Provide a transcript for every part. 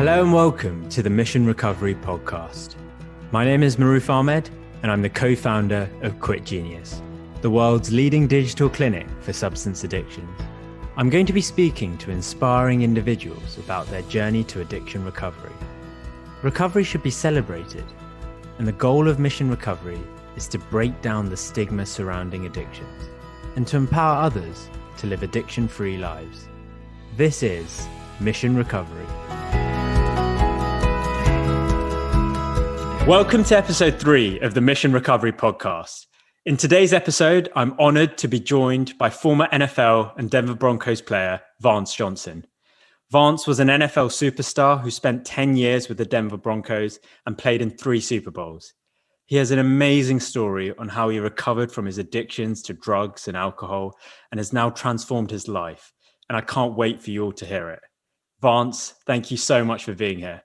Hello and welcome to the Mission Recovery Podcast. My name is Maruf Ahmed and I'm the co-founder of Quit Genius, the world's leading digital clinic for substance addictions. I'm going to be speaking to inspiring individuals about their journey to addiction recovery. Recovery should be celebrated, and the goal of Mission Recovery is to break down the stigma surrounding addictions and to empower others to live addiction-free lives. This is Mission Recovery. Welcome to episode 3 of the Mission Recovery Podcast. In today's episode, I'm honored to be joined by former NFL and Denver Broncos player Vance Johnson. Vance was an NFL superstar who spent 10 years with the Denver Broncos and played in 3 Super Bowls. He has an amazing story on how he recovered from his addictions to drugs and alcohol and has now transformed his life. And I can't wait for you all to hear it. Vance, thank you so much for being here.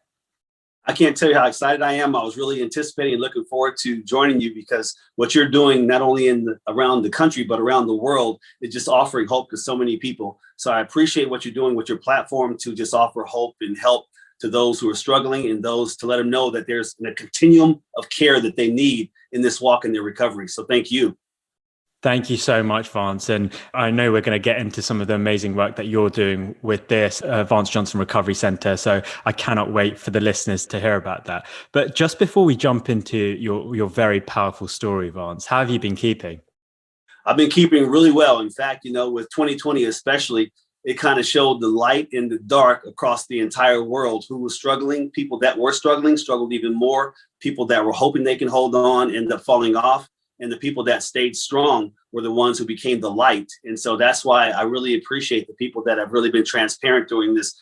I can't tell you how excited I am. I was really anticipating and looking forward to joining you because what you're doing, not only around the country, but around the world, is just offering hope to so many people. So I appreciate what you're doing with your platform to just offer hope and help to those who are struggling and those to let them know that there's a continuum of care that they need in this walk in their recovery. So thank you. Thank you so much, Vance. And I know we're going to get into some of the amazing work that you're doing with this Vance Johnson Recovery Center. So I cannot wait for the listeners to hear about that. But just before we jump into your very powerful story, Vance, how have you been keeping? I've been keeping really well. In fact, with 2020 especially, it kind of showed the light in the dark across the entire world. Who was struggling, people that were struggling, struggled even more. People that were hoping they can hold on ended up falling off. And the people that stayed strong were the ones who became the light. And so that's why I really appreciate the people that have really been transparent during this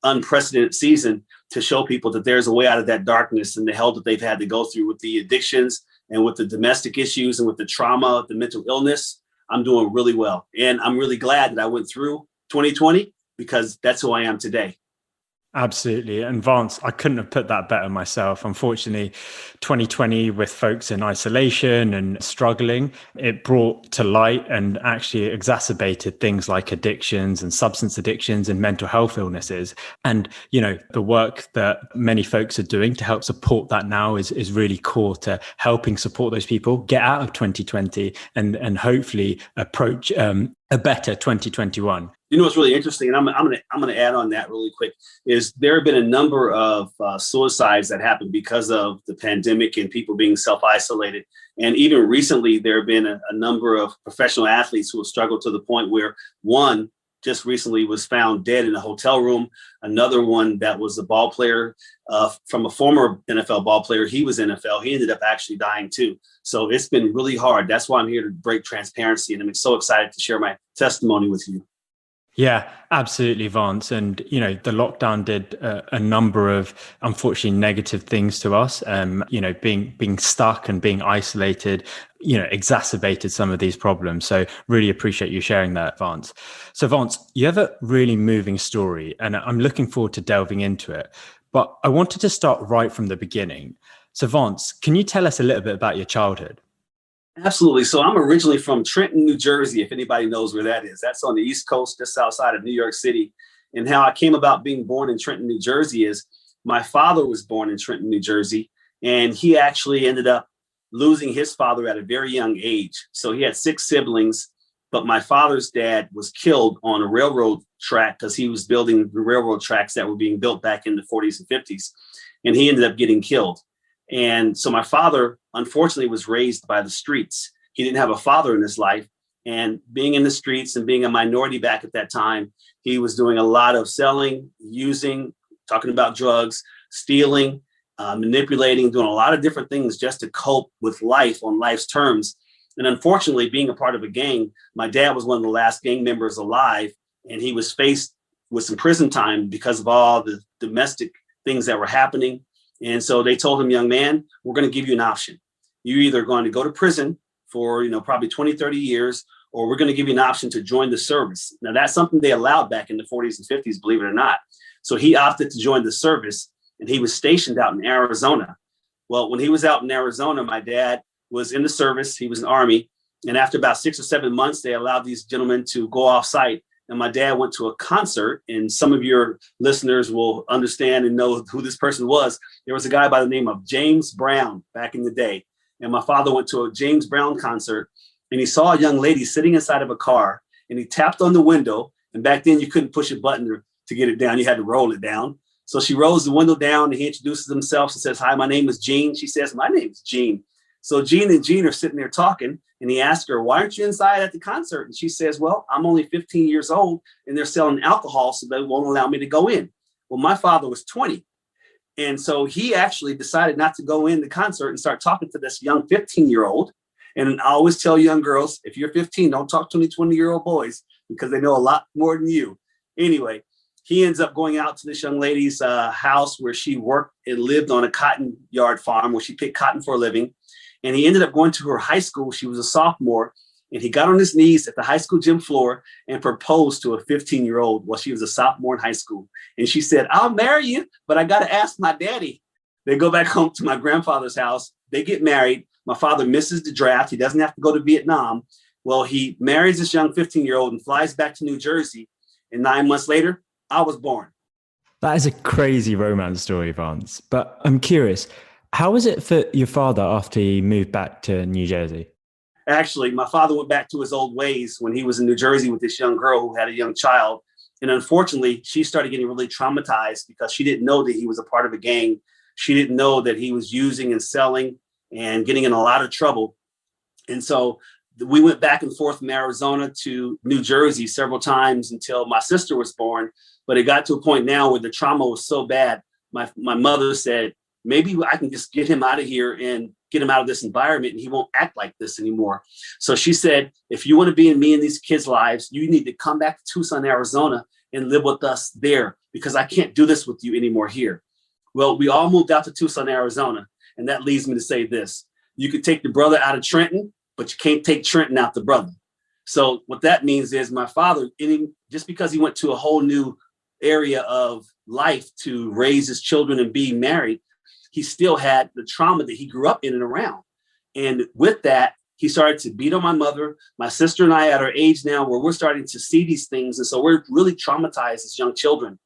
unprecedented season to show people that there's a way out of that darkness and the hell that they've had to go through with the addictions and with the domestic issues and with the trauma, the mental illness. I'm doing really well. And I'm really glad that I went through 2020 because that's who I am today. Absolutely. And Vance, I couldn't have put that better myself. Unfortunately, 2020 with folks in isolation and struggling, it brought to light and actually exacerbated things like addictions and substance addictions and mental health illnesses. And, the work that many folks are doing to help support that now is really core to helping support those people get out of 2020 and hopefully approach a better 2021. What's really interesting, and I'm going to add on that really quick, is there have been a number of suicides that happened because of the pandemic and people being self-isolated. And even recently, there have been a number of professional athletes who have struggled to the point where one just recently was found dead in a hotel room. Another one that was a ball player from a former NFL ball player. He was NFL. He ended up actually dying too. So it's been really hard. That's why I'm here to break transparency. And I'm so excited to share my testimony with you. Yeah, absolutely, Vance. And, the lockdown did a number of, unfortunately, negative things to us. Being stuck and being isolated, exacerbated some of these problems. So really appreciate you sharing that, Vance. So Vance, you have a really moving story and I'm looking forward to delving into it. But I wanted to start right from the beginning. So Vance, can you tell us a little bit about your childhood? Absolutely. So I'm originally from Trenton, New Jersey, if anybody knows where that is. That's on the East Coast, just outside of New York City. And how I came about being born in Trenton, New Jersey is my father was born in Trenton, New Jersey, and he actually ended up losing his father at a very young age. So he had 6 siblings, but my father's dad was killed on a railroad track because he was building the railroad tracks that were being built back in the 40s and 50s. And he ended up getting killed. And so my father, unfortunately, was raised by the streets. He didn't have a father in his life. And being in the streets and being a minority back at that time, he was doing a lot of selling, using, talking about drugs, stealing, manipulating, doing a lot of different things just to cope with life on life's terms. And unfortunately, being a part of a gang, my dad was one of the last gang members alive, and he was faced with some prison time because of all the domestic things that were happening. And so they told him, young man, we're going to give you an option. You're either going to go to prison for, probably 20, 30 years, or we're going to give you an option to join the service. Now, that's something they allowed back in the 40s and 50s, believe it or not. So he opted to join the service, and he was stationed out in Arizona. Well, when he was out in Arizona, my dad was in the service. He was in the Army. And after about 6 or 7 months, they allowed these gentlemen to go off site and my dad went to a concert, and some of your listeners will understand and know who this person was. There was a guy by the name of James Brown back in the day. And my father went to a James Brown concert, and he saw a young lady sitting inside of a car, and he tapped on the window. And back then you couldn't push a button to get it down. You had to roll it down. So she rolls the window down, and he introduces himself and says, "Hi, my name is Gene." She says, "My name is Gene." So Gene and Gene are sitting there talking, and he asks her, "Why aren't you inside at the concert?" And she says, "Well, I'm only 15 years old, and they're selling alcohol, so they won't allow me to go in." Well, my father was 20. And so he actually decided not to go in the concert and start talking to this young 15-year-old. And I always tell young girls, if you're 15, don't talk to any 20-year-old boys because they know a lot more than you. Anyway, he ends up going out to this young lady's house where she worked and lived on a cotton yard farm where she picked cotton for a living. And he ended up going to her high school. She was a sophomore. And he got on his knees at the high school gym floor and proposed to a 15-year-old while she was a sophomore in high school. And she said, "I'll marry you, but I got to ask my daddy." They go back home to my grandfather's house. They get married. My father misses the draft. He doesn't have to go to Vietnam. Well, he marries this young 15-year-old and flies back to New Jersey. And 9 months later, I was born. That is a crazy romance story, Vance. But I'm curious, how was it for your father after he moved back to New Jersey? Actually, my father went back to his old ways when he was in New Jersey with this young girl who had a young child. And unfortunately, she started getting really traumatized because she didn't know that he was a part of a gang. She didn't know that he was using and selling and getting in a lot of trouble. And so we went back and forth from Arizona to New Jersey several times until my sister was born. But it got to a point now where the trauma was so bad. My mother said, maybe I can just get him out of here and get him out of this environment and he won't act like this anymore. So she said, if you want to be in me and these kids' lives, you need to come back to Tucson, Arizona and live with us there because I can't do this with you anymore here. Well, we all moved out to Tucson, Arizona. And that leads me to say this. You could take the brother out of Trenton, but you can't take Trenton out the brother. So what that means is my father, just because he went to a whole new area of life to raise his children and be married, he still had the trauma that he grew up in and around. And with that, he started to beat on my mother, my sister and I at our age now where we're starting to see these things. And so we're really traumatized as young children.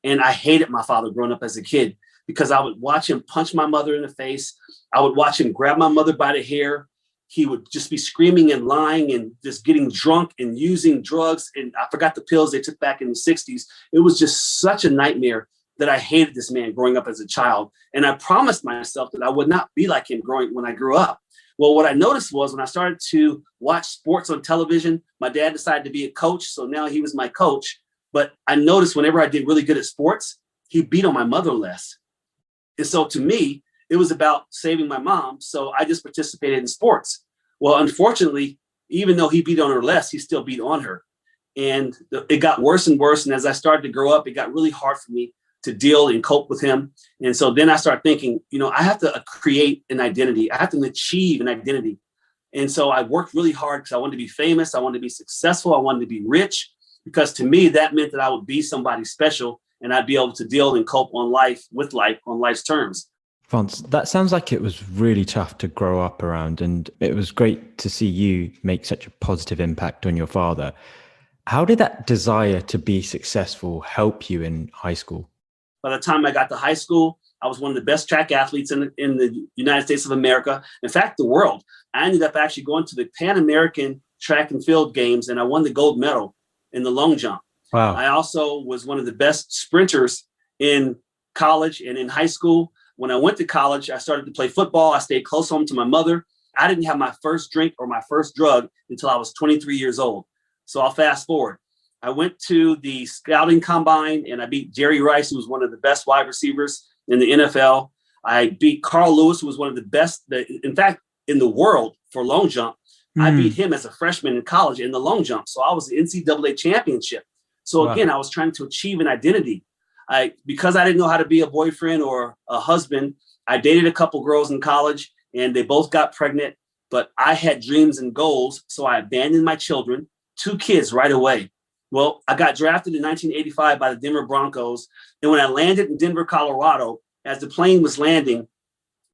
And I hated my father growing up as a kid because I would watch him punch my mother in the face. I would watch him grab my mother by the hair. He would just be screaming and lying and just getting drunk and using drugs. And I forgot the pills they took back in the 60s. It was just such a nightmare that I hated this man growing up as a child. And I promised myself that I would not be like him when I grew up. Well, what I noticed was when I started to watch sports on television, my dad decided to be a coach. So now he was my coach. But I noticed whenever I did really good at sports, he beat on my mother less. And so to me, it was about saving my mom. So I just participated in sports. Well, unfortunately, even though he beat on her less, he still beat on her. And it got worse and worse. And as I started to grow up, it got really hard for me to deal and cope with him. And so then I started thinking, I have to create an identity. I have to achieve an identity. And so I worked really hard because I wanted to be famous. I wanted to be successful. I wanted to be rich because to me, that meant that I would be somebody special and I'd be able to deal and cope on life on life's terms. Vance, that sounds like it was really tough to grow up around, and it was great to see you make such a positive impact on your father. How did that desire to be successful help you in high school? By the time I got to high school, I was one of the best track athletes in the United States of America. In fact, the world. I ended up actually going to the Pan American track and field games, and I won the gold medal in the long jump. Wow. I also was one of the best sprinters in college and in high school. When I went to college, I started to play football. I stayed close home to my mother. I didn't have my first drink or my first drug until I was 23 years old. So I'll fast forward. I went to the scouting combine and I beat Jerry Rice, who was one of the best wide receivers in the NFL. I beat Carl Lewis, who was one of the best, in fact, in the world for long jump. I beat him as a freshman in college in the long jump. So I was the NCAA championship. So again, I was trying to achieve an identity. Because I didn't know how to be a boyfriend or a husband, I dated a couple girls in college and they both got pregnant, but I had dreams and goals. So I abandoned my children, 2 kids right away. Well, I got drafted in 1985 by the Denver Broncos. And when I landed in Denver, Colorado, as the plane was landing,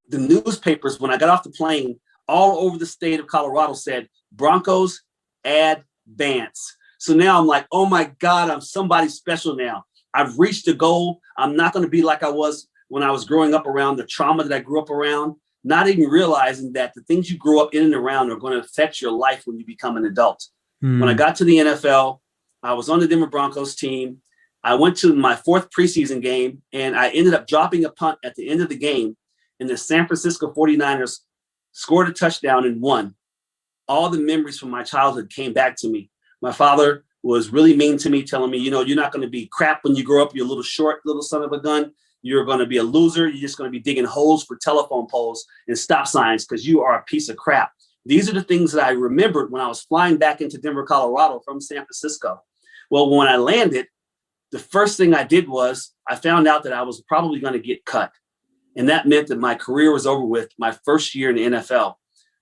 the newspapers, when I got off the plane, all over the state of Colorado said, Broncos, add Vance. So now I'm like, oh my God, I'm somebody special now. I've reached the goal. I'm not going to be like I was when I was growing up around the trauma that I grew up around, not even realizing that the things you grew up in and around are going to affect your life when you become an adult. When I got to the NFL, I was on the Denver Broncos team. I went to my 4th preseason game, and I ended up dropping a punt at the end of the game, and the San Francisco 49ers scored a touchdown and won. All the memories from my childhood came back to me. My father was really mean to me, telling me, you're not going to be crap when you grow up. You're a little short, little son of a gun. You're going to be a loser. You're just going to be digging holes for telephone poles and stop signs because you are a piece of crap. These are the things that I remembered when I was flying back into Denver, Colorado from San Francisco. Well, when I landed, the first thing I did was I found out that I was probably going to get cut. And that meant that my career was over with my first year in the NFL.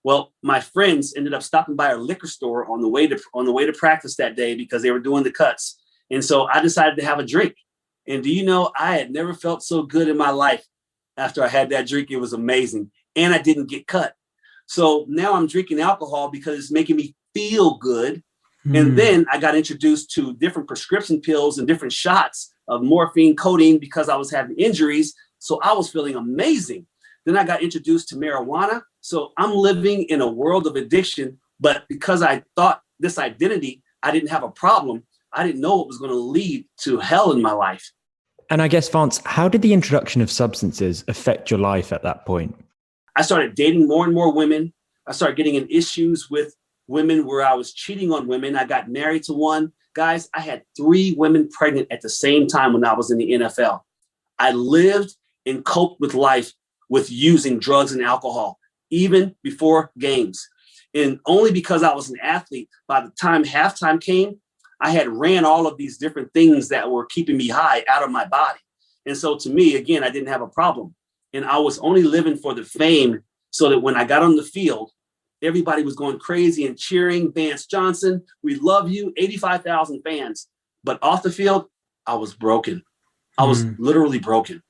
Well, my friends ended up stopping by our liquor store on the way to practice that day because they were doing the cuts. And so I decided to have a drink. And do you know, I had never felt so good in my life after I had that drink. It was amazing. And I didn't get cut. So now I'm drinking alcohol because it's making me feel good. And then I got introduced to different prescription pills and different shots of morphine, codeine because I was having injuries. So I was feeling amazing. Then I got introduced to marijuana. So I'm living in a world of addiction. But because I thought this identity, I didn't have a problem. I didn't know it was going to lead to hell in my life. And I guess, Vance, how did the introduction of substances affect your life at that point? I started dating more and more women. I started getting in issues with women where I was cheating on women. I got married to one. Guys, I had 3 women pregnant at the same time when I was in the NFL. I lived and coped with life with using drugs and alcohol, even before games. And only because I was an athlete, by the time halftime came, I had ran all of these different things that were keeping me high out of my body. And so to me, again, I didn't have a problem. And I was only living for the fame so that when I got on the field, everybody was going crazy and cheering. Vance Johnson, we love you, 85,000 fans. But off the field, I was broken. I was literally broken.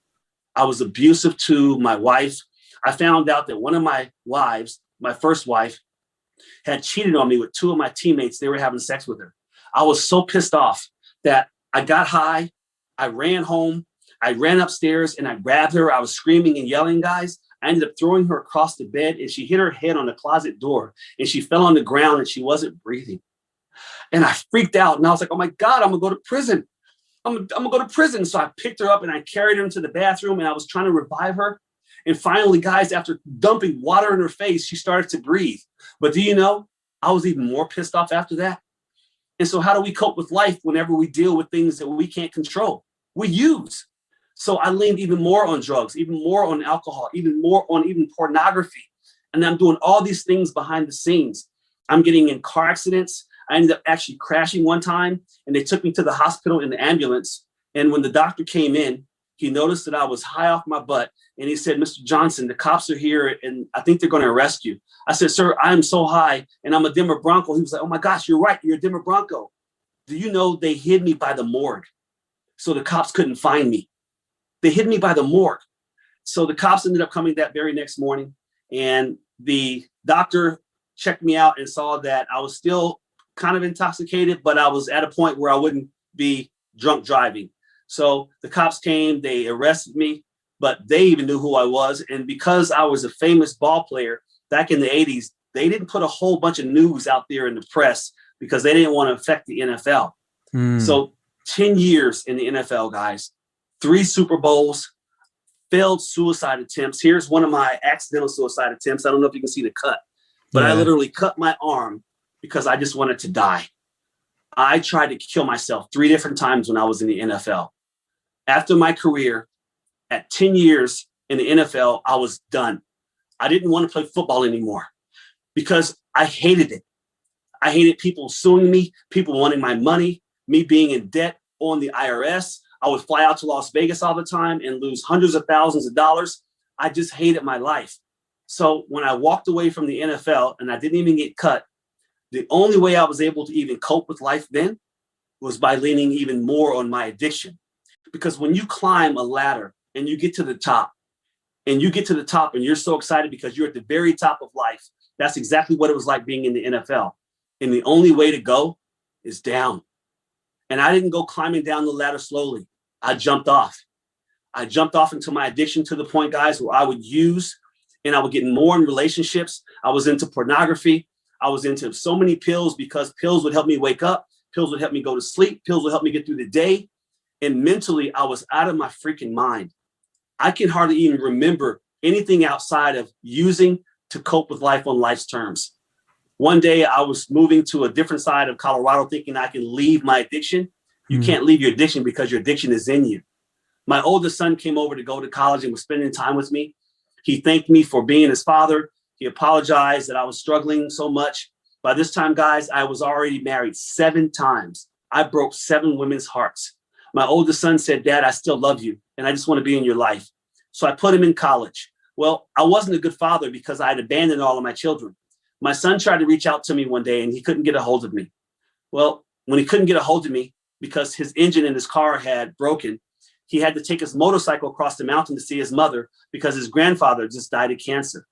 I was abusive to my wife. I found out that one of my wives, my first wife, had cheated on me with 2 of my teammates. They were having sex with her. I was so pissed off that I got high. I ran home. I ran upstairs and I grabbed her. I was screaming and yelling, guys. I ended up throwing her across the bed and she hit her head on the closet door and she fell on the ground and she wasn't breathing. And I freaked out and I was like, oh my God, I'm gonna go to prison. I'm gonna go to prison. So I picked her up and I carried her into the bathroom and I was trying to revive her. And finally, guys, after dumping water in her face, she started to breathe. But do you know, I was even more pissed off after that. And so how do we cope with life whenever we deal with things that we can't control? We use. So I leaned even more on drugs, even more on alcohol, even more on even pornography. And I'm doing all these things behind the scenes. I'm getting in car accidents. I ended up actually crashing one time and they took me to the hospital in the ambulance. And when the doctor came in, he noticed that I was high off my butt. And he said, Mr. Johnson, the cops are here and I think they're going to arrest you. I said, sir, I am so high and I'm a Denver Bronco. He was like, oh my gosh, you're right. You're a Denver Bronco. Do you know they hid me by the morgue so the cops couldn't find me? They hid me by the morgue. So the cops ended up coming that very next morning and the doctor checked me out and saw that I was still kind of intoxicated, but I was at a point where I wouldn't be drunk driving. So the cops came, they arrested me, but they even knew who I was. And because I was a famous ball player back in the 80s, they didn't put a whole bunch of news out there in the press because they didn't want to affect the NFL. So 10 years in the NFL, guys, 3 Super Bowls, failed suicide attempts. Here's one of my accidental suicide attempts. I don't know if you can see the cut, but I literally cut my arm because I just wanted to die. I tried to kill myself 3 different times when I was in the NFL. After my career, at 10 years in the NFL, I was done. I didn't want to play football anymore because I hated it. I hated people suing me, people wanting my money, me being in debt on the IRS. I would fly out to Las Vegas all the time and lose hundreds of thousands of dollars. I just hated my life. So when I walked away from the NFL and I didn't even get cut, the only way I was able to even cope with life then was by leaning even more on my addiction. Because when you climb a ladder and you get to the top and you're so excited because you're at the very top of life, that's exactly what it was like being in the NFL. And the only way to go is down. And I didn't go climbing down the ladder slowly. I jumped off. I jumped off into my addiction to the point, guys, where I would use and I would get more in relationships. I was into pornography. I was into so many pills because pills would help me wake up. Pills would help me go to sleep. Pills would help me get through the day. And mentally, I was out of my freaking mind. I can hardly even remember anything outside of using to cope with life on life's terms. One day I was moving to a different side of Colorado thinking I can leave my addiction. You can't leave your addiction because your addiction is in you. My oldest son came over to go to college and was spending time with me. He thanked me for being his father. He apologized that I was struggling so much. By this time, guys, I was already married 7 times. I broke 7 women's hearts. My oldest son said, "Dad, I still love you, and I just want to be in your life." So I put him in college. Well, I wasn't a good father because I had abandoned all of my children. My son tried to reach out to me one day and he couldn't get a hold of me. Well, when he couldn't get a hold of me because his engine in his car had broken, he had to take his motorcycle across the mountain to see his mother because his grandfather just died of cancer.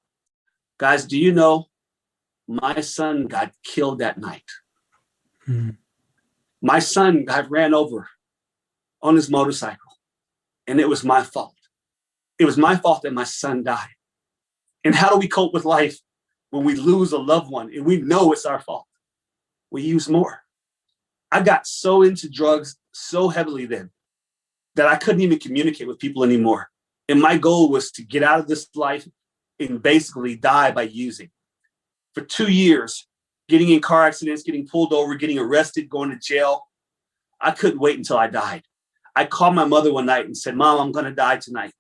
Guys, do you know my son got killed that night? My son got ran over on his motorcycle, and it was my fault. It was my fault that my son died. And how do we cope with life when we lose a loved one and we know it's our fault? We use more. I got so into drugs so heavily then that I couldn't even communicate with people anymore. And my goal was to get out of this life and basically die by using. For 2 years, getting in car accidents, getting pulled over, getting arrested, going to jail. I couldn't wait until I died. I called my mother one night and said, "Mom, I'm going to die tonight."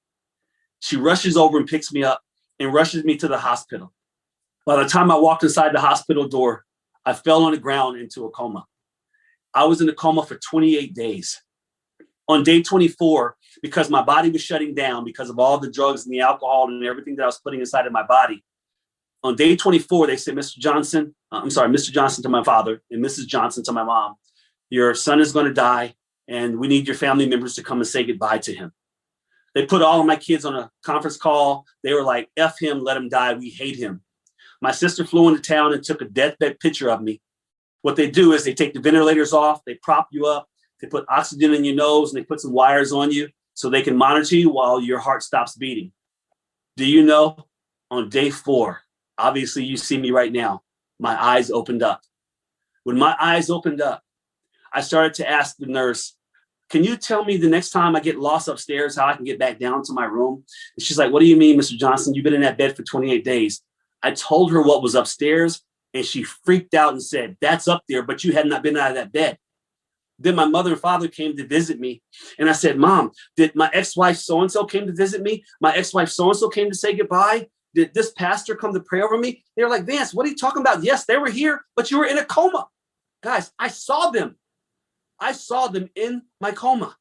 She rushes over and picks me up and rushes me to the hospital. By the time I walked inside the hospital door, I fell on the ground into a coma. I was in a coma for 28 days. On day 24, because my body was shutting down because of all the drugs and the alcohol and everything that I was putting inside of my body, on day 24, they said, Mr. Johnson to my father and Mrs. Johnson to my mom, "Your son is going to die and we need your family members to come and say goodbye to him." They put all of my kids on a conference call. They were like, "F him, let him die. We hate him." My sister flew into town and took a deathbed picture of me. What they do is they take the ventilators off, they prop you up, they put oxygen in your nose, and they put some wires on you so they can monitor you while your heart stops beating. Do you know, on day 4, obviously you see me right now, my eyes opened up. When my eyes opened up, I started to ask the nurse, "Can you tell me the next time I get lost upstairs how I can get back down to my room?" And she's like, "What do you mean, Mr. Johnson? You've been in that bed for 28 days. I told her what was upstairs, and she freaked out and said, "That's up there, but you had not been out of that bed." Then my mother and father came to visit me. And I said, "Mom, did my ex-wife so-and-so came to visit me? My ex-wife so-and-so came to say goodbye? Did this pastor come to pray over me?" They were like, "Vance, what are you talking about?" "Yes, they were here, but you were in a coma." Guys, I saw them. I saw them in my coma.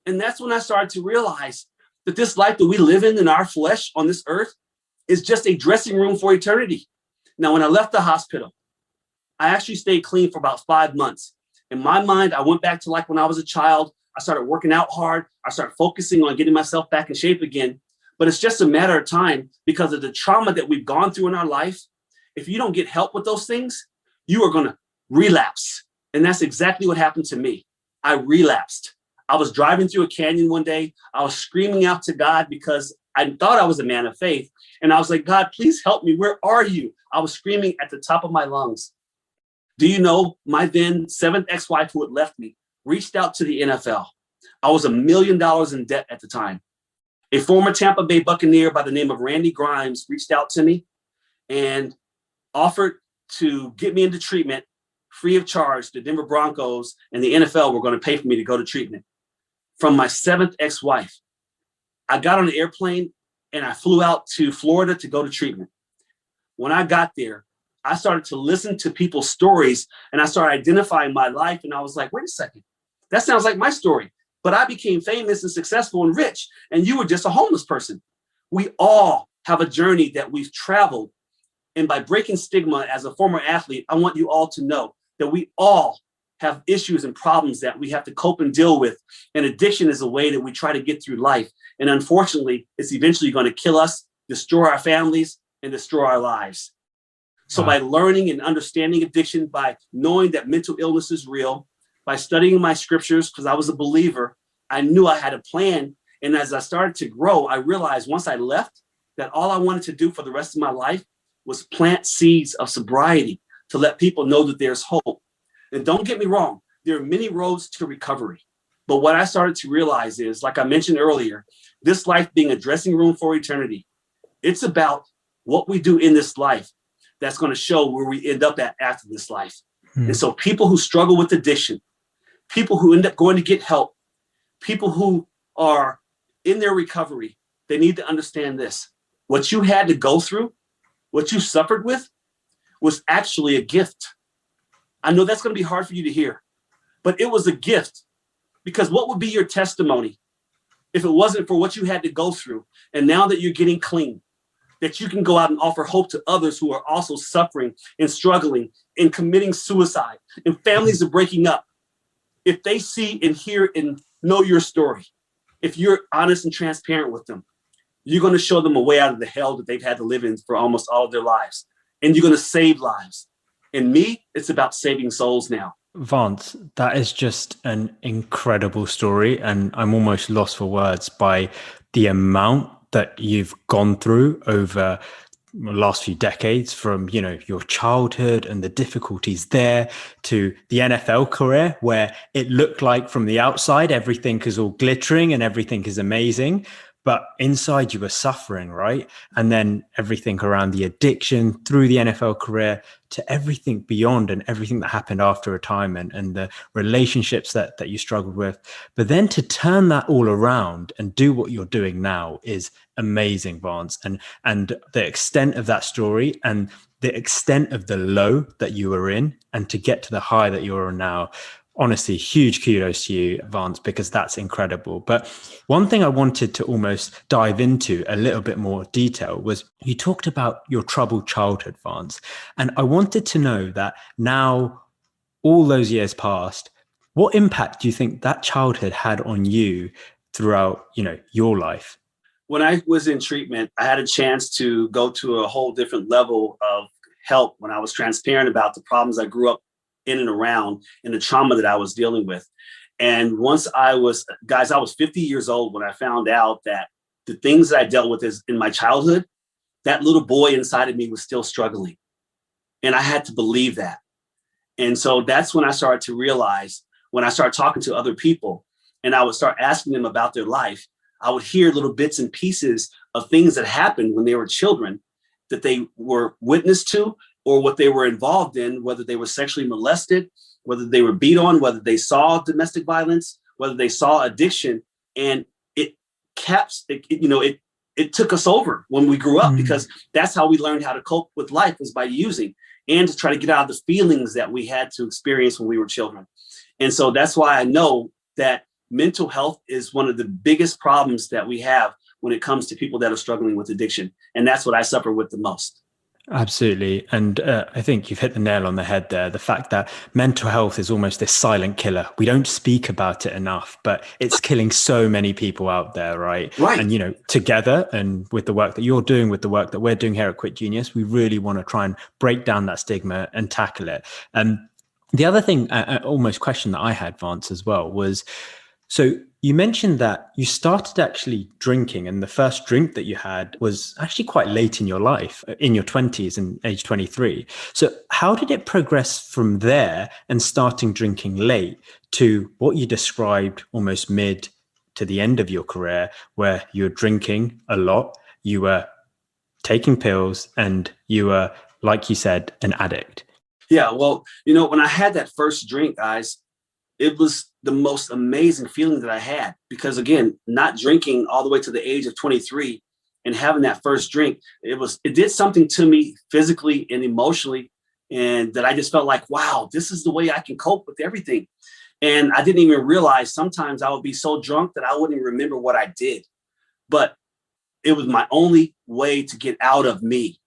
And that's when I started to realize that this life that we live in our flesh on this earth is just a dressing room for eternity. Now, when I left the hospital, I actually stayed clean for about 5 months. In my mind, I went back to like when I was a child. I started working out hard. I started focusing on getting myself back in shape again. But it's just a matter of time because of the trauma that we've gone through in our life. If you don't get help with those things, you are going to relapse. And that's exactly what happened to me. I relapsed. I was driving through a canyon one day. I was screaming out to God because I thought I was a man of faith. And I was like, "God, please help me. Where are you?" I was screaming at the top of my lungs. Do you know my then 7th ex-wife who had left me reached out to the NFL. I was $1 million in debt at the time. A former Tampa Bay Buccaneer by the name of Randy Grimes reached out to me and offered to get me into treatment free of charge. The Denver Broncos and the NFL were going to pay for me to go to treatment. From my 7th ex-wife, I got on an airplane and I flew out to Florida to go to treatment. When I got there, I started to listen to people's stories and I started identifying my life. And I was like, wait a second, that sounds like my story. But I became famous and successful and rich, and you were just a homeless person. We all have a journey that we've traveled. And by breaking stigma as a former athlete, I want you all to know that we all have issues and problems that we have to cope and deal with. And addiction is a way that we try to get through life. And unfortunately, it's eventually going to kill us, destroy our families, and destroy our lives. So by learning and understanding addiction, by knowing that mental illness is real, by studying my scriptures, because I was a believer, I knew I had a plan. And as I started to grow, I realized once I left that all I wanted to do for the rest of my life was plant seeds of sobriety to let people know that there's hope. And don't get me wrong, there are many roads to recovery. But what I started to realize is, like I mentioned earlier, this life being a dressing room for eternity. It's about what we do in this life that's going to show where we end up at after this life. And so people who struggle with addiction, people who end up going to get help, people who are in their recovery, they need to understand this. What you had to go through, what you suffered with, was actually a gift. I know that's going to be hard for you to hear, but it was a gift. Because what would be your testimony if it wasn't for what you had to go through? And now that you're getting clean, that you can go out and offer hope to others who are also suffering and struggling and committing suicide, and families are breaking up. If they see and hear and know your story, if you're honest and transparent with them, you're going to show them a way out of the hell that they've had to live in for almost all of their lives. And you're going to save lives. And me, it's about saving souls now. Vance, that is just an incredible story. And I'm almost lost for words by the amount that you've gone through over the last few decades, from, you know, your childhood and the difficulties there to the NFL career, where it looked like from the outside, everything is all glittering and everything is amazing. But inside you were suffering, right? And then everything around the addiction through the NFL career to everything beyond, and everything that happened after retirement and the relationships that you struggled with. But then to turn that all around and do what you're doing now is amazing, Vance. And the extent of that story and the extent of the low that you were in, and to get to the high that you're on now, honestly, huge kudos to you, Vance, because that's incredible. But one thing I wanted to almost dive into a little bit more detail was, you talked about your troubled childhood, Vance. And I wanted to know that now, all those years past, what impact do you think that childhood had on you throughout, you know, your life? When I was in treatment, I had a chance to go to a whole different level of help when I was transparent about the problems I grew up in and around, and the trauma that I was dealing with. And once I was 50 years old when I found out that the things that I dealt with in my childhood, that little boy inside of me was still struggling. And I had to believe that. And so that's when I started to realize, when I started talking to other people and I would start asking them about their life, I would hear little bits and pieces of things that happened when they were children that they were witness to, or what they were involved in, whether they were sexually molested, whether they were beat on, whether they saw domestic violence, whether they saw addiction. And it took us over when we grew up, because that's how we learned how to cope with life, was by using, and to try to get out of the feelings that we had to experience when we were children. And so that's why I know that mental health is one of the biggest problems that we have when it comes to people that are struggling with addiction. And that's what I suffer with the most. Absolutely. And I think you've hit the nail on the head there. The fact that mental health is almost this silent killer. We don't speak about it enough, but it's killing so many people out there, right? Right. And, you know, together, and with the work that you're doing, with the work that we're doing here at Quit Genius, we really want to try and break down that stigma and tackle it. The other thing, almost question that I had, Vance, as well, was, so you mentioned that you started actually drinking, and the first drink that you had was actually quite late in your life, in your 20s and age 23. So how did it progress from there and starting drinking late to what you described almost mid to the end of your career, where you were drinking a lot, you were taking pills, and you were, like you said, an addict? Yeah, well, when I had that first drink, guys, it was the most amazing feeling that I had, because again, not drinking all the way to the age of 23 and having that first drink, it did something to me physically and emotionally. And that I just felt like, wow, this is the way I can cope with everything. And I didn't even realize sometimes I would be so drunk that I wouldn't even remember what I did, but it was my only way to get out of me.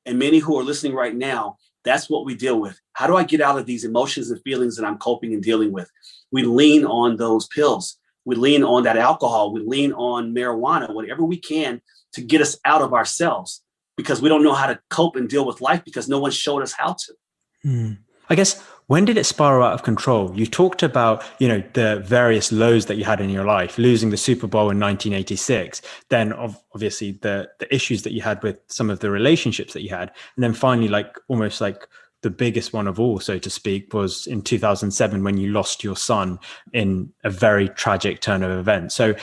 And many who are listening right now, that's what we deal with. How do I get out of these emotions and feelings that I'm coping and dealing with? We lean on those pills. We lean on that alcohol. We lean on marijuana, whatever we can to get us out of ourselves. because we don't know how to cope and deal with life because no one showed us how to. I guess, when did it spiral out of control? You talked about, the various lows that you had in your life, losing the Super Bowl in 1986, then obviously the issues that you had with some of the relationships that you had. And then finally, almost like the biggest one of all, so to speak, was in 2007 when you lost your son in a very tragic turn of events. So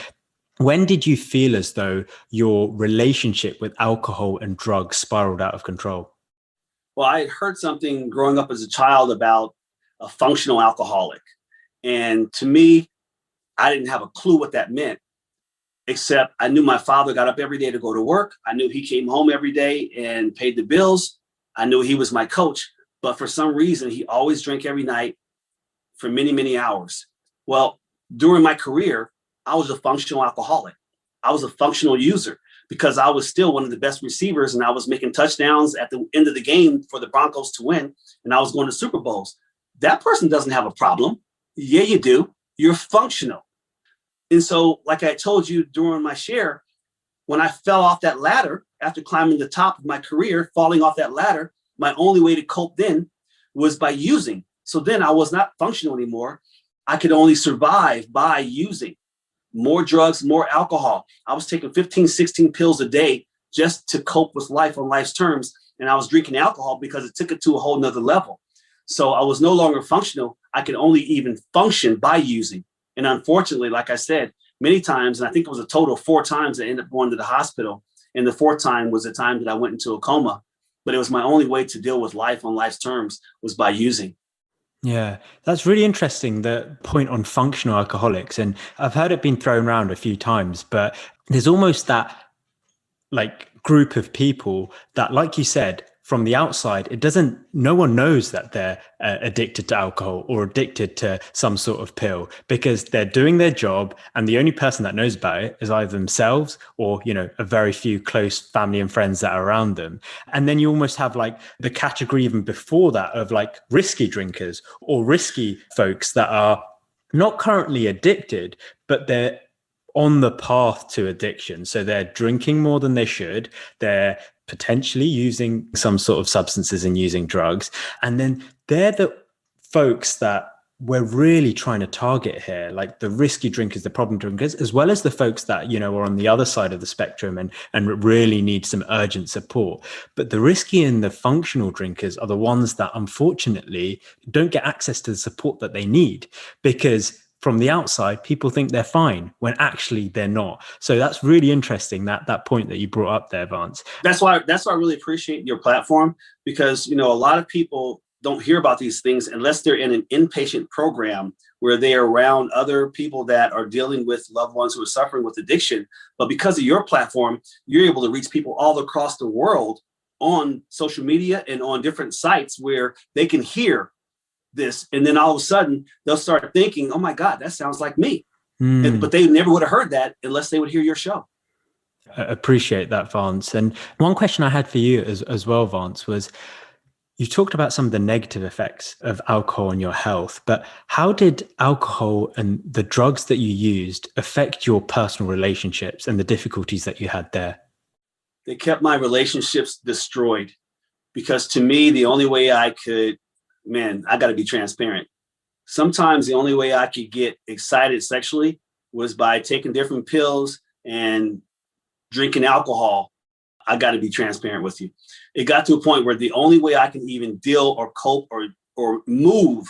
when did you feel as though your relationship with alcohol and drugs spiraled out of control? Well, I had heard something growing up as a child about a functional alcoholic. And to me, I didn't have a clue what that meant, except I knew my father got up every day to go to work. I knew he came home every day and paid the bills. I knew he was my coach. But for some reason, he always drank every night for many, many hours. Well, during my career, I was a functional alcoholic. I was a functional user because I was still one of the best receivers and I was making touchdowns at the end of the game for the Broncos to win. And I was going to Super Bowls. That person doesn't have a problem. Yeah, you do. You're functional. And so, like I told you during my share, when I fell off that ladder after climbing the top of my career, falling off that ladder, my only way to cope then was by using. So then I was not functional anymore. I could only survive by using. More drugs, more alcohol. I was taking 15, 16 pills a day just to cope with life on life's terms. And I was drinking alcohol because it took it to a whole nother level. So I was no longer functional. I could only even function by using. And unfortunately, like I said, many times, and I think it was a total of 4 times I ended up going to the hospital. And the 4th time was the time that I went into a coma. But it was my only way to deal with life on life's terms was by using. Yeah, that's really interesting, the point on functional alcoholics. And I've heard it being thrown around a few times, but there's almost that group of people that, like you said, from the outside, no one knows that they're addicted to alcohol or addicted to some sort of pill because they're doing their job. And the only person that knows about it is either themselves or, a very few close family and friends that are around them. And then you almost have the category even before that of risky drinkers or risky folks that are not currently addicted, but they're on the path to addiction. So they're drinking more than they should. They're potentially using some sort of substances and using drugs. And then they're the folks that we're really trying to target here, like the risky drinkers, the problem drinkers, as well as the folks that, are on the other side of the spectrum and really need some urgent support. But the risky and the functional drinkers are the ones that unfortunately don't get access to the support that they need because from the outside, people think they're fine when actually they're not. So that's really interesting, that point that you brought up there, Vance. That's why I really appreciate your platform because, a lot of people don't hear about these things unless they're in an inpatient program where they're around other people that are dealing with loved ones who are suffering with addiction. But because of your platform, you're able to reach people all across the world on social media and on different sites where they can hear this. And then all of a sudden they'll start thinking, oh my God, that sounds like me. But they never would have heard that unless they would hear your show. I appreciate that, Vance. And one question I had for you as well, Vance, was you talked about some of the negative effects of alcohol on your health, but how did alcohol and the drugs that you used affect your personal relationships and the difficulties that you had there? They kept my relationships destroyed because to me, the only way I got to be transparent. Sometimes the only way I could get excited sexually was by taking different pills and drinking alcohol. I got to be transparent with you. It got to a point where the only way I can even deal or cope or move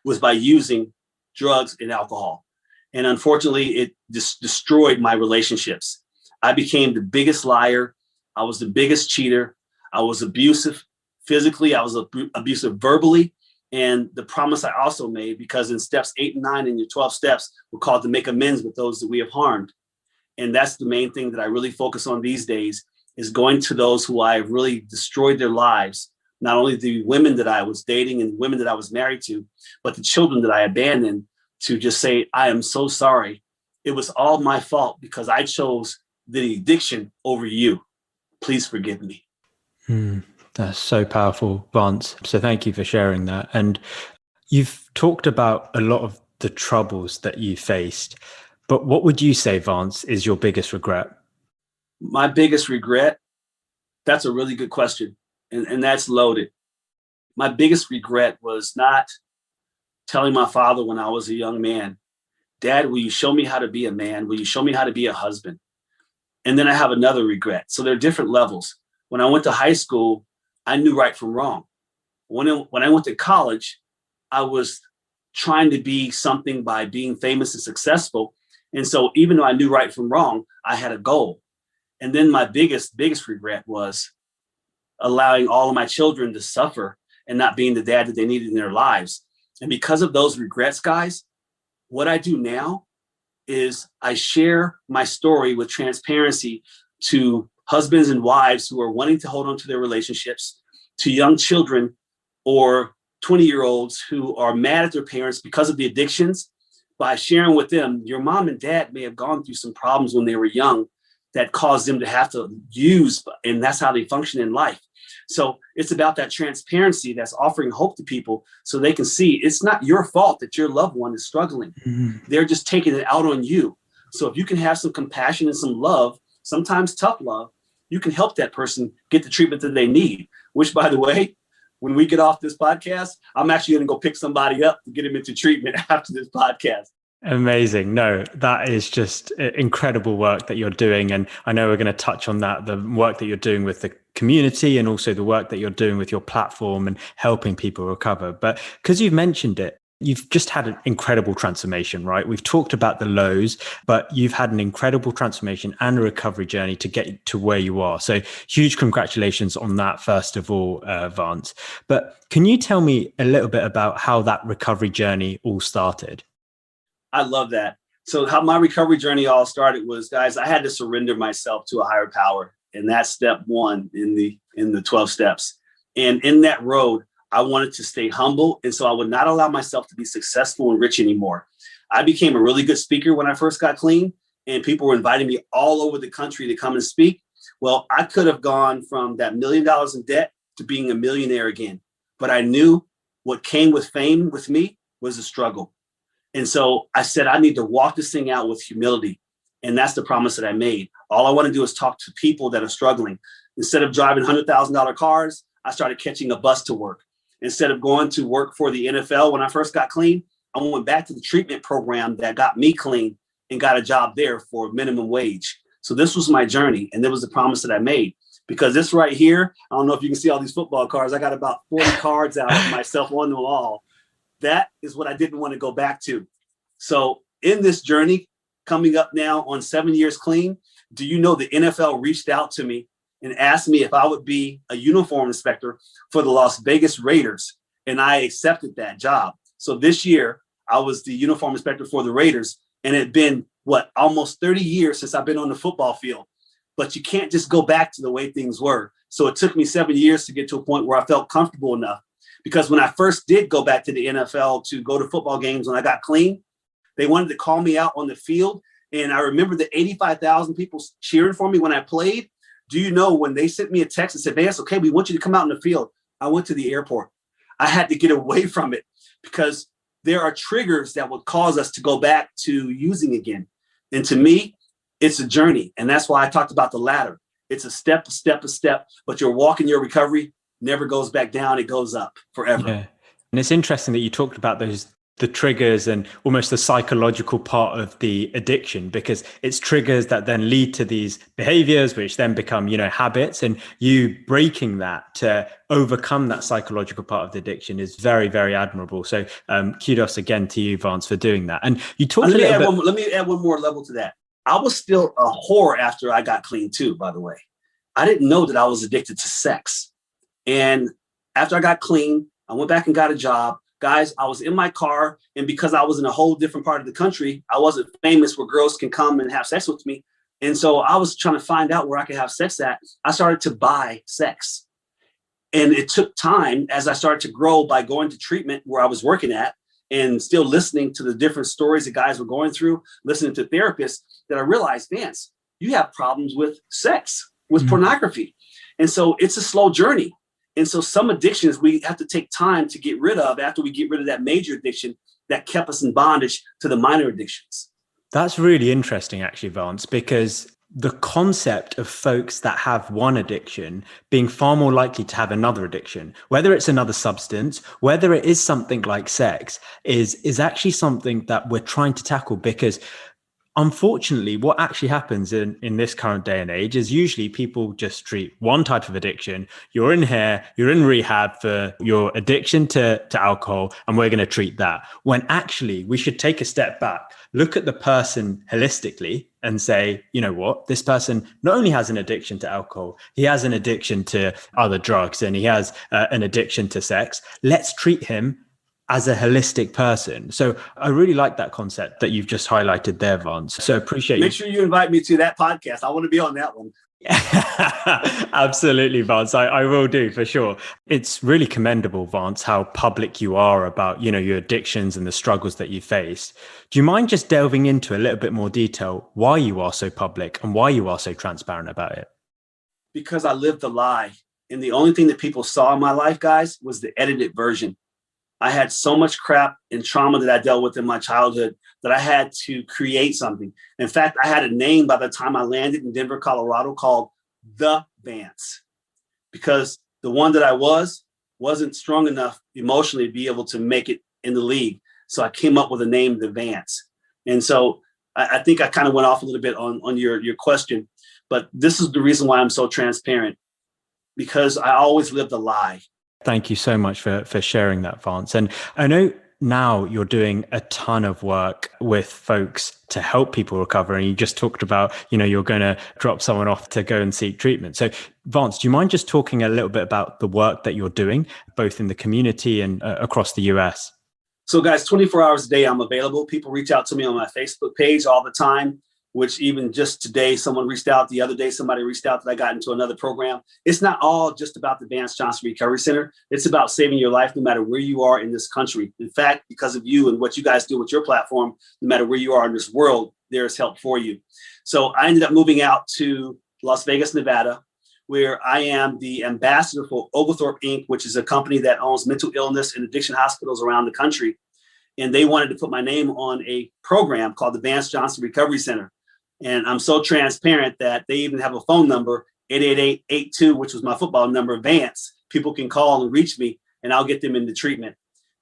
was by using drugs and alcohol. And unfortunately, it just destroyed my relationships. I became the biggest liar. I was the biggest cheater. I was abusive physically. I was abusive verbally. And the promise I also made, because in steps 8 and 9 in your 12 steps, we're called to make amends with those that we have harmed. And that's the main thing that I really focus on these days is going to those who I really destroyed their lives, not only the women that I was dating and women that I was married to, but the children that I abandoned, to just say, I am so sorry. It was all my fault because I chose the addiction over you. Please forgive me. That's so powerful, Vance. So thank you for sharing that. And you've talked about a lot of the troubles that you faced, but what would you say, Vance, is your biggest regret? My biggest regret That's a really good question. And that's loaded. My biggest regret was not telling my father when I was a young man, Dad, will you show me how to be a man? Will you show me how to be a husband? And then I have another regret. So there are different levels. When I went to high school, I knew right from wrong. When I went to college, I was trying to be something by being famous and successful. And so even though I knew right from wrong, I had a goal. And then my biggest regret was allowing all of my children to suffer and not being the dad that they needed in their lives. And because of those regrets, guys, what I do now is I share my story with transparency to husbands and wives who are wanting to hold on to their relationships, to young children or 20-year-olds who are mad at their parents because of the addictions. By sharing with them, your mom and dad may have gone through some problems when they were young that caused them to have to use, and that's how they function in life. So it's about that transparency that's offering hope to people so they can see it's not your fault that your loved one is struggling. Mm-hmm. They're just taking it out on you. So if you can have some compassion and some love, sometimes tough love, you can help that person get the treatment that they need, which, by the way, when we get off this podcast, I'm actually going to go pick somebody up to get them into treatment after this podcast. Amazing. No, that is just incredible work that you're doing. And I know we're going to touch on that, the work that you're doing with the community and also the work that you're doing with your platform and helping people recover. But because you've mentioned it, you've just had an incredible transformation, right? We've talked about the lows, but you've had an incredible transformation and a recovery journey to get to where you are. So huge congratulations on that, first of all, Vance. But can you tell me a little bit about how that recovery journey all started? I love that. So how my recovery journey all started was, guys, I had to surrender myself to a higher power. And that's step one in the 12 steps. And in that road, I wanted to stay humble. And so I would not allow myself to be successful and rich anymore. I became a really good speaker when I first got clean, and people were inviting me all over the country to come and speak. Well, I could have gone from that $1 million in debt to being a millionaire again. But I knew what came with fame with me was a struggle. And so I said, I need to walk this thing out with humility. And that's the promise that I made. All I want to do is talk to people that are struggling. Instead of driving $100,000 cars, I started catching a bus to work. Instead of going to work for the NFL when I first got clean, I went back to the treatment program that got me clean and got a job there for minimum wage. So this was my journey. And there was the promise that I made. Because this right here, I don't know if you can see all these football cards. I got about 40 cards out of myself on them all. That is what I didn't want to go back to. So in this journey, coming up now on 7 years clean, do you know the NFL reached out to me and asked me if I would be a uniform inspector for the Las Vegas Raiders? And I accepted that job. So this year, I was the uniform inspector for the Raiders. And it had been, almost 30 years since I've been on the football field. But you can't just go back to the way things were. So it took me 7 years to get to a point where I felt comfortable enough. Because when I first did go back to the NFL to go to football games when I got clean, they wanted to call me out on the field. And I remember the 85,000 people cheering for me when I played. Do you know when they sent me a text and said, Vance, okay, we want you to come out in the field. I went to the airport. I had to get away from it because there are triggers that would cause us to go back to using again. And to me, it's a journey. And that's why I talked about the ladder. It's a step, but you're walking your recovery never goes back down. It goes up forever. Yeah. And it's interesting that you talked about the triggers and almost the psychological part of the addiction, because it's triggers that then lead to these behaviors, which then become, habits, and you breaking that to overcome that psychological part of the addiction is very, very admirable. So kudos again to you, Vance, for doing that. And you talked let me add one more level to that. I was still a whore after I got clean too, by the way. I didn't know that I was addicted to sex. And after I got clean, I went back and got a job. Guys, I was in my car, and because I was in a whole different part of the country, I wasn't famous where girls can come and have sex with me. And so I was trying to find out where I could have sex at. I started to buy sex. And it took time as I started to grow by going to treatment where I was working at and still listening to the different stories that guys were going through, listening to therapists, that I realized, Vance, you have problems with sex, with pornography. And so it's a slow journey. And so some addictions we have to take time to get rid of after we get rid of that major addiction that kept us in bondage to the minor addictions. That's really interesting, actually, Vance, because the concept of folks that have one addiction being far more likely to have another addiction, whether it's another substance, whether it is something like sex, is actually something that we're trying to tackle. Because unfortunately, what actually happens in this current day and age is usually people just treat one type of addiction. You're in here, you're in rehab for your addiction to alcohol, and we're going to treat that. When actually we should take a step back, look at the person holistically and say, you know what, this person not only has an addiction to alcohol, he has an addiction to other drugs, and he has an addiction to sex. Let's treat him as a holistic person. So I really like that concept that you've just highlighted there, Vance. So appreciate Make sure you invite me to that podcast. I want to be on that one. Absolutely, Vance. I will do for sure. It's really commendable, Vance, how public you are about, your addictions and the struggles that you face. Do you mind just delving into a little bit more detail why you are so public and why you are so transparent about it? Because I lived a lie. And the only thing that people saw in my life, guys, was the edited version. I had so much crap and trauma that I dealt with in my childhood that I had to create something. In fact, I had a name by the time I landed in Denver, Colorado, called The Vance, because the one that I wasn't strong enough emotionally to be able to make it in the league. So I came up with a name, The Vance. And so I think I kind of went off a little bit on your question, but this is the reason why I'm so transparent, because I always lived a lie. Thank you so much for sharing that, Vance. And I know now you're doing a ton of work with folks to help people recover. And you just talked about, you're going to drop someone off to go and seek treatment. So Vance, do you mind just talking a little bit about the work that you're doing, both in the community and across the US? So guys, 24 hours a day, I'm available. People reach out to me on my Facebook page all the time, which even just today, someone reached out. The other day, somebody reached out that I got into another program. It's not all just about the Vance Johnson Recovery Center. It's about saving your life no matter where you are in this country. In fact, because of you and what you guys do with your platform, no matter where you are in this world, there's help for you. So I ended up moving out to Las Vegas, Nevada, where I am the ambassador for Oglethorpe Inc., which is a company that owns mental illness and addiction hospitals around the country. And they wanted to put my name on a program called the Vance Johnson Recovery Center. And I'm so transparent that they even have a phone number, 888-82, which was my football number, Vance. People can call and reach me, and I'll get them into treatment.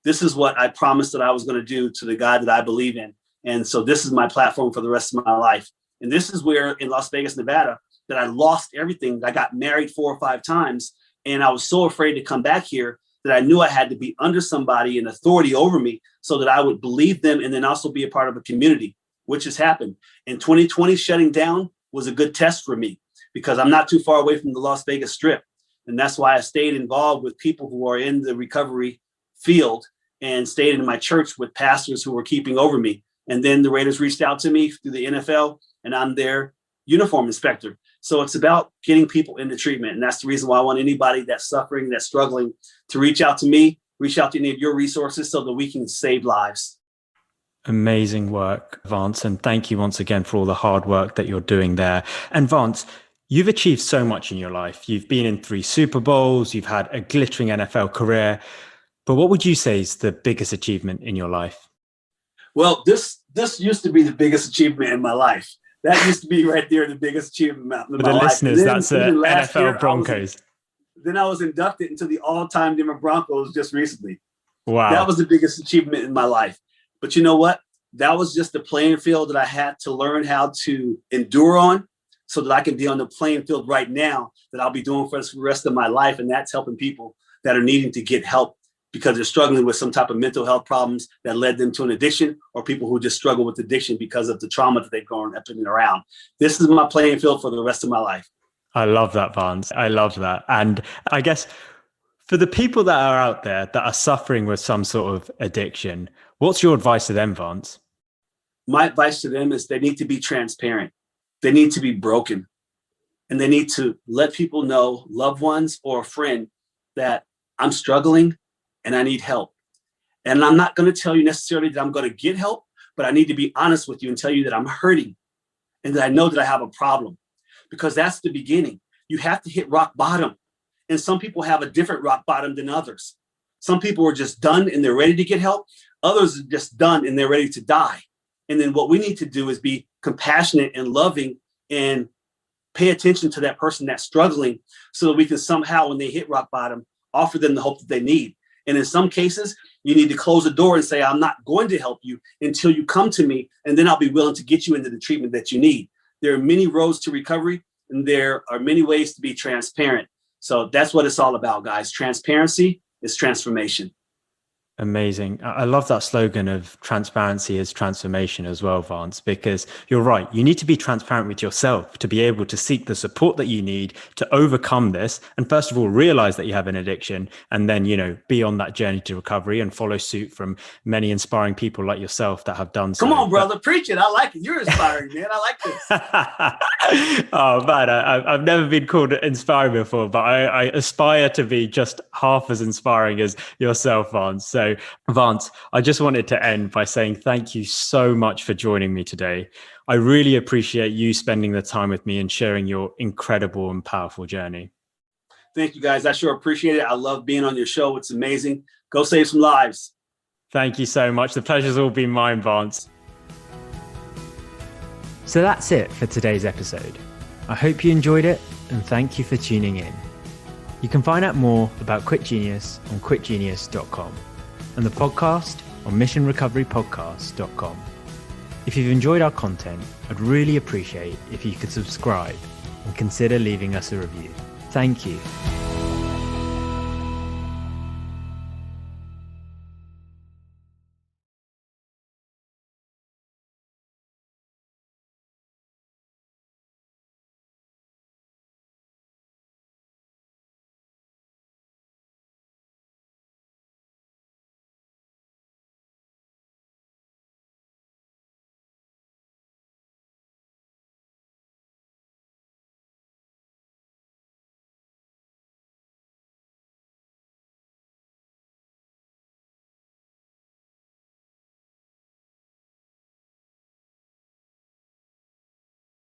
This is what I promised that I was going to do to the God that I believe in. And so this is my platform for the rest of my life. And this is where in Las Vegas, Nevada, that I lost everything. I got married 4 or 5 times, and I was so afraid to come back here that I knew I had to be under somebody and authority over me so that I would believe them and then also be a part of a community, which has happened. In 2020, shutting down was a good test for me because I'm not too far away from the Las Vegas Strip. And that's why I stayed involved with people who are in the recovery field and stayed in my church with pastors who were keeping over me. And then the Raiders reached out to me through the NFL, and I'm their uniform inspector. So it's about getting people into treatment. And that's the reason why I want anybody that's suffering, that's struggling, to reach out to me, reach out to any of your resources so that we can save lives. Amazing work, Vance. And thank you once again for all the hard work that you're doing there. And Vance, you've achieved so much in your life. You've been in 3 Super Bowls, you've had a glittering NFL career. But what would you say is the biggest achievement in your life? Well, this used to be the biggest achievement in my life. That used to be right there, the biggest achievement in my life. For the listeners, that's NFL Broncos. Then I was inducted into the all-time Denver Broncos just recently. Wow. That was the biggest achievement in my life. But you know what? That was just the playing field that I had to learn how to endure on so that I can be on the playing field right now that I'll be doing for the rest of my life. And that's helping people that are needing to get help because they're struggling with some type of mental health problems that led them to an addiction, or people who just struggle with addiction because of the trauma that they've grown up in and around. This is my playing field for the rest of my life. I love that, Vance. I love that. And I guess for the people that are out there that are suffering with some sort of addiction, what's your advice to them, Vance? My advice to them is they need to be transparent. They need to be broken. And they need to let people know, loved ones or a friend, that I'm struggling and I need help. And I'm not going to tell you necessarily that I'm going to get help, but I need to be honest with you and tell you that I'm hurting and that I know that I have a problem, because that's the beginning. You have to hit rock bottom. And some people have a different rock bottom than others. Some people are just done and they're ready to get help. Others are just done and they're ready to die. And then what we need to do is be compassionate and loving and pay attention to that person that's struggling so that we can somehow, when they hit rock bottom, offer them the hope that they need. And in some cases, you need to close the door and say, I'm not going to help you until you come to me, and then I'll be willing to get you into the treatment that you need. There are many roads to recovery, and there are many ways to be transparent. So that's what it's all about, guys. Transparency is transformation. Amazing. I love that slogan of transparency is transformation as well, Vance, because you're right. You need to be transparent with yourself to be able to seek the support that you need to overcome this. And first of all, realize that you have an addiction, and then, be on that journey to recovery and follow suit from many inspiring people like yourself that have done so. Come on, brother, preach it. I like it. You're inspiring, man. I like this. Oh, man, I've never been called inspiring before, but I aspire to be just half as inspiring as yourself, Vance. So Vance, I just wanted to end by saying thank you so much for joining me today. I really appreciate you spending the time with me and sharing your incredible and powerful journey. Thank you, guys. I sure appreciate it. I love being on your show. It's amazing. Go save some lives. Thank you so much. The pleasure's all been mine, Vance. So that's it for today's episode. I hope you enjoyed it, and thank you for tuning in. You can find out more about Quit Genius on quitgenius.com. and the podcast on missionrecoverypodcast.com. If you've enjoyed our content, I'd really appreciate if you could subscribe and consider leaving us a review. Thank you.